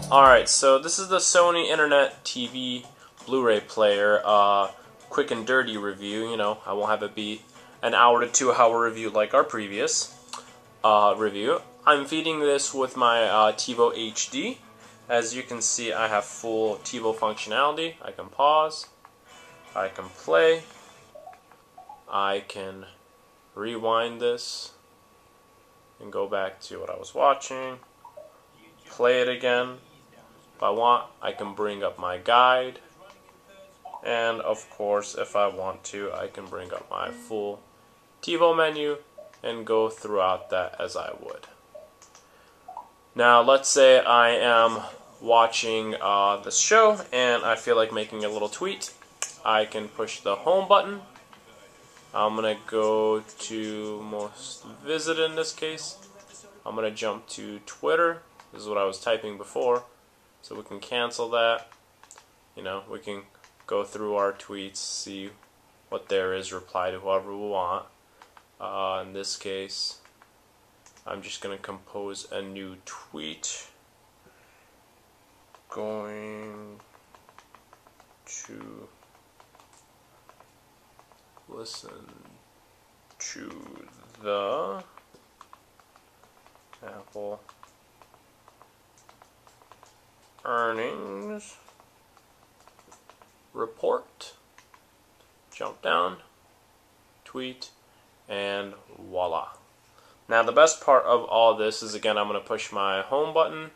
Alright, so this is the Sony Internet TV Blu-ray player, quick and dirty review. You know, I won't have it be an hour to 2 hour review like our previous review. I'm feeding this with my TiVo HD. As you can see, I have full TiVo functionality. I can pause, I can play, I can rewind this and go back to what I was watching, play it again. If I want, I can bring up my guide, and of course, if I want to, I can bring up my full TiVo menu and go throughout that as I would. Now, let's say I am watching this show and I feel like making a little tweet. I can push the home button. I'm going to go to most visited in this case. I'm going to jump to Twitter. This is what I was typing before. So we can cancel that. You know, we can go through our tweets, see what there is, reply to whoever we want. In this case, I'm just going to compose a new tweet. Going to listen to the Apple earnings report. Jump down, tweet, and voila. Now the best part of all this is, again, I'm going to push my home button.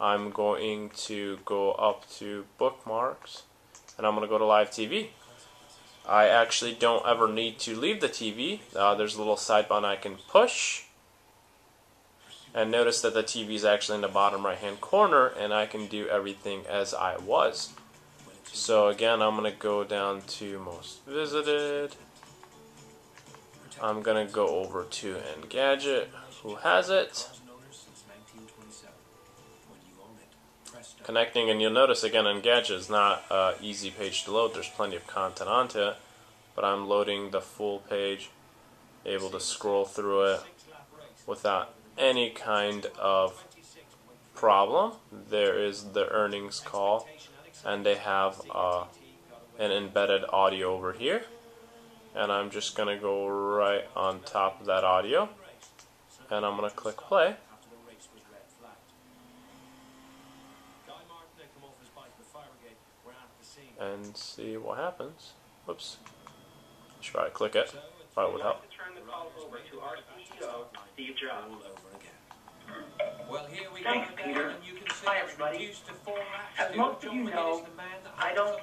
I'm going to go up to bookmarks, and I'm going to go to live TV. I actually don't ever need to leave the TV. There's a little side button I can push. And notice that the TV is actually in the bottom right hand corner, and I can do everything as I was. So again, I'm going to go down to most visited. I'm going to go over to Engadget, who has it. Connecting, and you'll notice again, Engadget is not an easy page to load. There's plenty of content onto it, but I'm loading the full page, able to scroll through it without any kind of problem. There is the earnings call, and they have an embedded audio over here, and I'm just going to go right on top of that audio, and I'm going to click play. And see what happens. Whoops. Should probably click it. Probably would help. Thanks, Peter. Hi, everybody. As most of you know, I don't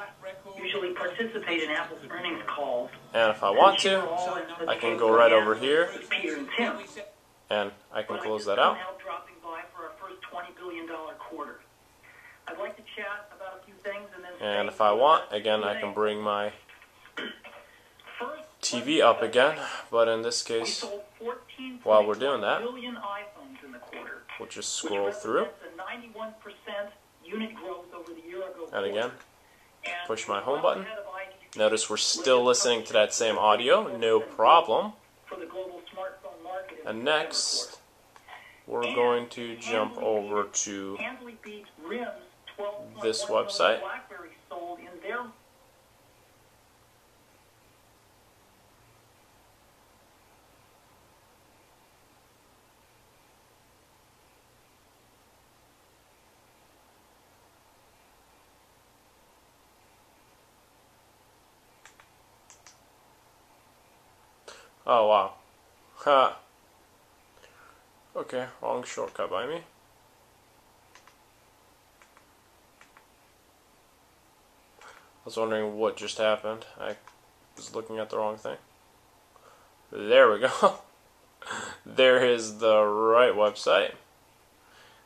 usually participate in Apple's earnings calls. And if I want to, I can go right over here, Peter and Tim. and I can close that out. Dropping by for our first $20 billion quarter. I'd like to chat about a few things and then. And if I want, again, I can bring my TV up again. But in this case, while we're doing that, we'll just scroll through. And again, push my home button. Notice we're still listening to that same audio, no problem. And next, we're going to jump over to this website. Oh wow. Ha. Okay, wrong shortcut by me. I was wondering what just happened. I was looking at the wrong thing. There we go. There is the right website.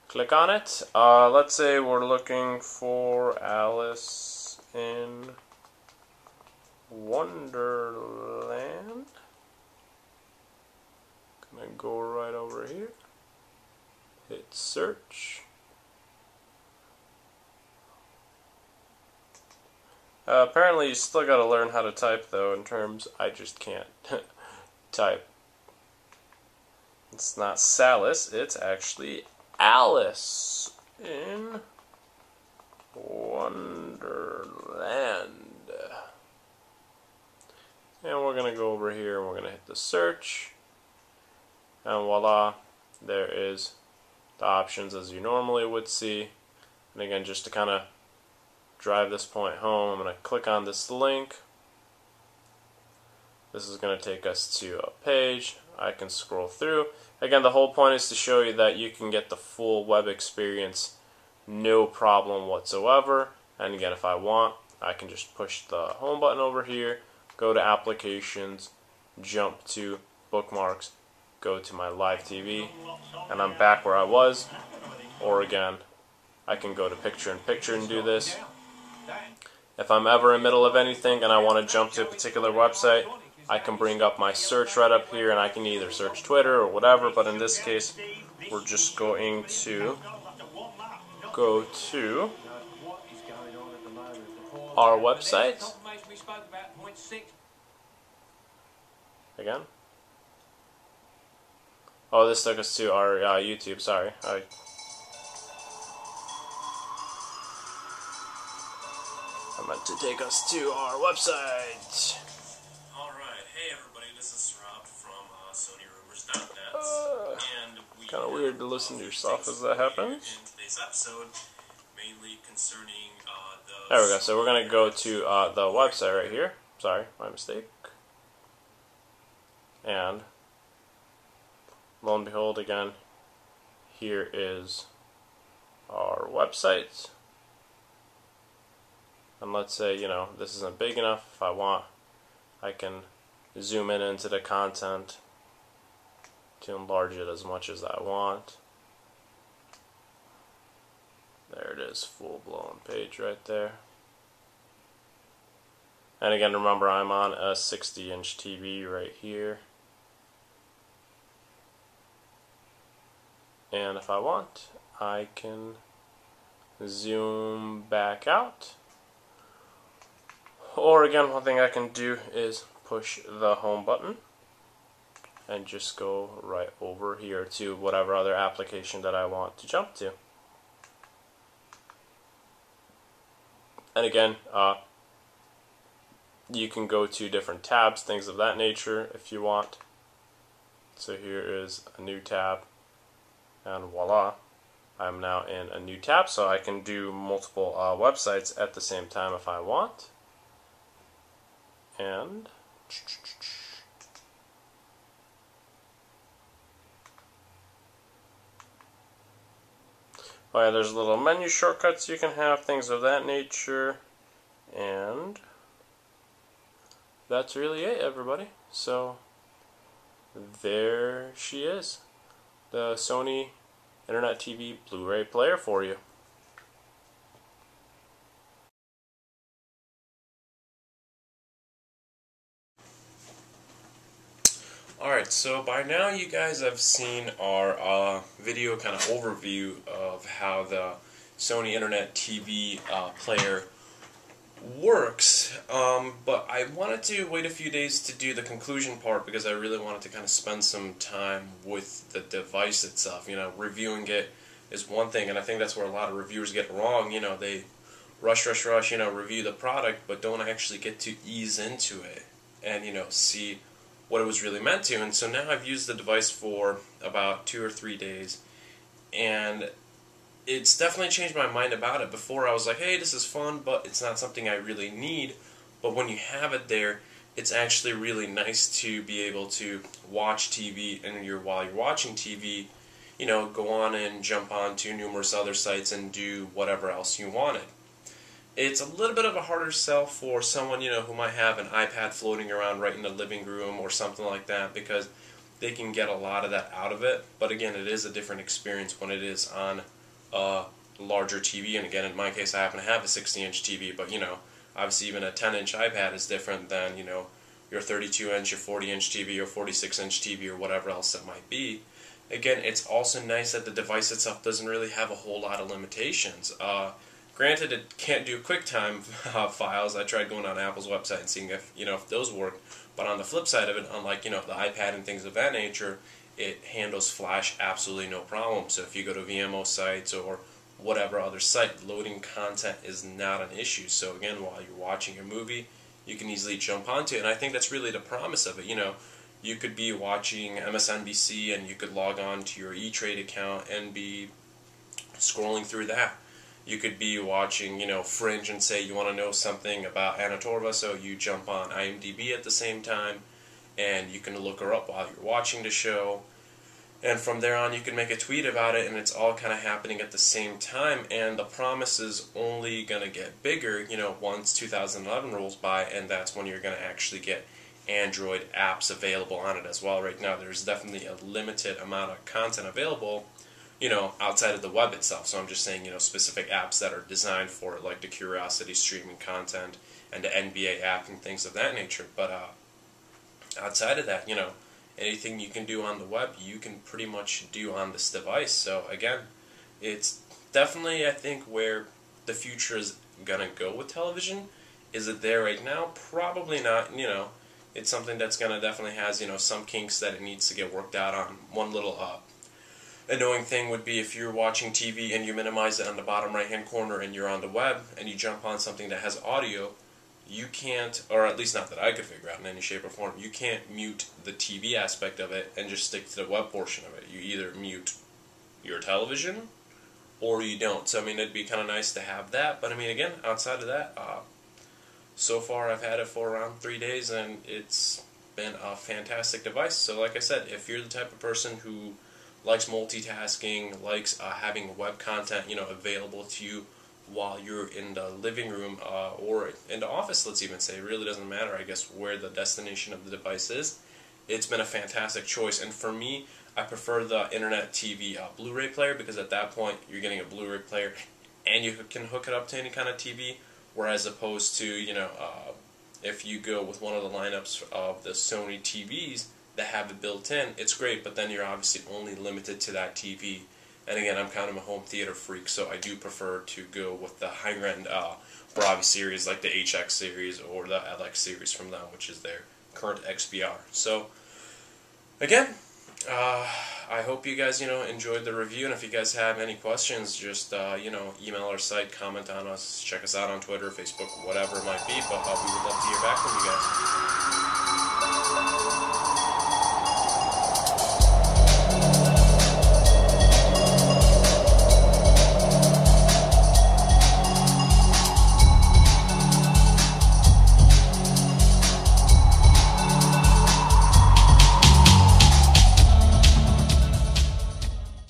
Click on it. Let's say we're looking for Alice in Wonderland. Gonna go right over here. Hit search. Apparently you still gotta learn how to type though, in terms I just can't type. It's not Salis, it's actually Alice in Wonderland. And we're going to go over here and we're going to hit the search. And voila, there is the options as you normally would see. And again, just to kind of drive this point home, I'm going to click on this link. This is going to take us to a page. I can scroll through. Again, the whole point is to show you that you can get the full web experience no problem whatsoever. And again, if I want, I can just push the home button over here, go to applications, jump to bookmarks, go to my live TV, and I'm back where I was. Or again, I can go to picture-in-picture and do this. If I'm ever in the middle of anything and I want to jump to a particular website, I can bring up my search right up here and I can either search Twitter or whatever, but in this case, we're just going to go to our website. Again. Oh, this took us to our YouTube, sorry. I meant to take us to our website. Alright, hey everybody, this is Rob from SonyRumors.net. And we kind of weird to listen to yourself as that happens. In today's episode, mainly concerning there we go, so we're going to go to the website right here. Sorry, my mistake. And lo and behold, again, here is our website. And let's say, you know, this isn't big enough. If I want, I can zoom in into the content to enlarge it as much as I want. There it is, full-blown page right there. And again, remember, I'm on a 60-inch TV right here. And if I want, I can zoom back out. Or again, one thing I can do is push the home button and just go right over here to whatever other application that I want to jump to. And again, you can go to different tabs, things of that nature if you want. So here is a new tab, and voila, I'm now in a new tab, so I can do multiple websites at the same time if I want. And oh yeah, there's little menu shortcuts you can have, things of that nature, and that's really it, everybody. So there she is, the Sony Internet TV Blu-ray player for you. Alright, so by now you guys have seen our video kind of overview of how the Sony Internet TV Player works, but I wanted to wait a few days to do the conclusion part because I really wanted to kind of spend some time with the device itself. You know, reviewing it is one thing, and I think that's where a lot of reviewers get wrong. You know, they rush, you know, review the product, but don't actually get to ease into it and, you know, see what it was really meant to. And so now I've used the device for about 2 or 3 days, and it's definitely changed my mind about it. Before I was like, hey, this is fun, but it's not something I really need. But when you have it there, it's actually really nice to be able to watch TV, and while you're watching TV, you know, go on and jump on to numerous other sites and do whatever else you wanted. It's a little bit of a harder sell for someone, you know, who might have an iPad floating around right in the living room or something like that, because they can get a lot of that out of it. But again, it is a different experience when it is on a larger TV. And again, in my case, I happen to have a 60-inch TV, but, you know, obviously even a 10-inch iPad is different than, you know, your 32-inch, your 40-inch TV, or 46-inch TV, or whatever else it might be. Again, it's also nice that the device itself doesn't really have a whole lot of limitations. Granted, it can't do QuickTime files. I tried going on Apple's website and seeing if, you know, if those work. But on the flip side of it, unlike, you know, the iPad and things of that nature, it handles Flash absolutely no problem. So if you go to VMO sites or whatever other site. Loading content is not an issue. So again, while you're watching your movie, you can easily jump onto it, and I think that's really the promise of it. You know, you could be watching MSNBC and you could log on to your E-Trade account and be scrolling through that. You could be watching, you know, Fringe and say you want to know something about Anna Torva, so you jump on IMDb at the same time, and you can look her up while you're watching the show. And from there on, you can make a tweet about it, and it's all kind of happening at the same time. And the promise is only going to get bigger, you know, once 2011 rolls by, and that's when you're going to actually get Android apps available on it as well. Right now, there's definitely a limited amount of content available, you know, outside of the web itself. So I'm just saying, you know, specific apps that are designed for it, like the Curiosity streaming content and the NBA app and things of that nature. But outside of that, you know, anything you can do on the web, you can pretty much do on this device. So again, it's definitely, I think, where the future is gonna go with television. Is it there right now? Probably not. You know, it's something that's gonna definitely has, you know, some kinks that it needs to get worked out on. One little annoying thing would be if you're watching TV and you minimize it on the bottom right hand corner and you're on the web and you jump on something that has audio, you can't, or at least not that I could figure out in any shape or form, you can't mute the TV aspect of it and just stick to the web portion of it. You either mute your television or you don't. So I mean, it'd be kind of nice to have that, but I mean, again, outside of that, so far I've had it for around 3 days and it's been a fantastic device. So like I said, if you're the type of person who likes multitasking, likes having web content, you know, available to you while you're in the living room or in the office, let's even say, it really doesn't matter, I guess, where the destination of the device is. It's been a fantastic choice, and for me, I prefer the Internet TV Blu-ray player, because at that point, you're getting a Blu-ray player and you can hook it up to any kind of TV, whereas opposed to, you know, if you go with one of the lineups of the Sony TVs that have it built in, it's great, but then you're obviously only limited to that TV. And again, I'm kind of a home theater freak, so I do prefer to go with the higher-end Bravi series, like the HX series or the LX series from them, which is their current XBR. So, again, I hope you guys, you know, enjoyed the review, and if you guys have any questions, just, you know, email our site, comment on us, check us out on Twitter, Facebook, whatever it might be, but we would love to hear back from you guys.